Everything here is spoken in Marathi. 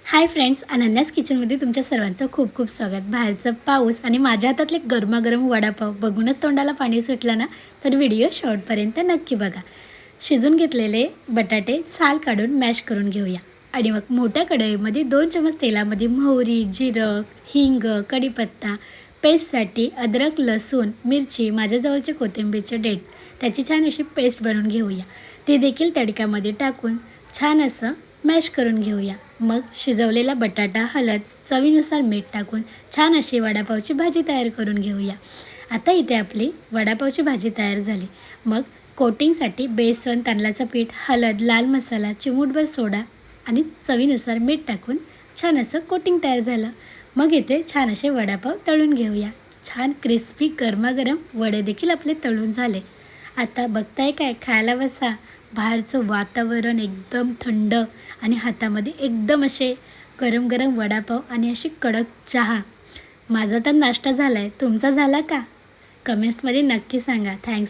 हाय फ्रेंड्स, अनन्यास किचनमध्ये तुमच्या सर्वांचं खूप खूप स्वागत। बाहेरचं पाऊस आणि माझ्या हातातले गरमागरम वडापाव बघूनच तोंडाला पाणी सुटलं ना, तर व्हिडिओ शेवटपर्यंत नक्की बघा। शिजून घेतलेले बटाटे साल काढून मॅश करून घेऊया आणि मग मोठ्या कढईमध्ये 2 चमच तेलामध्ये मोहरी, जिरं, हिंग, कढीपत्ता, पेस्टसाठी अद्रक, लसूण, मिरची, माझ्याजवळचे कोथिंबीरचे देठ त्याची छान अशी पेस्ट बनवून घेऊया। ती देखील तडक्यामध्ये टाकून छान असं मॅश करून घेऊया। मग शिजवलेला बटाटा, हळद, चवीनुसार मीठ टाकून छान अशी वडापावची भाजी तयार करून घेऊया। आता इथे आपली वडापावची भाजी तयार झाली। मग कोटिंगसाठी बेसन, तांदळाचं पीठ, हळद, लाल मसाला, चिमूटभर सोडा आणि चवीनुसार मीठ टाकून छान असं कोटिंग तयार झालं। मग इथे छान असे वडापाव तळून घेऊया। छान क्रिस्पी गरमागरम वडे देखील आपले तळून झाले। आता बघताय काय, खायला बसा। बाहेरचं वातावरण एकदम थंड आणि हातामध्ये एकदम असे गरम गरम वडापाव आणि अशी कडक चहा। माझा तर नाश्ता झाला आहे, तुमचा झाला का? कमेंट्समध्ये नक्की सांगा। थँक्स।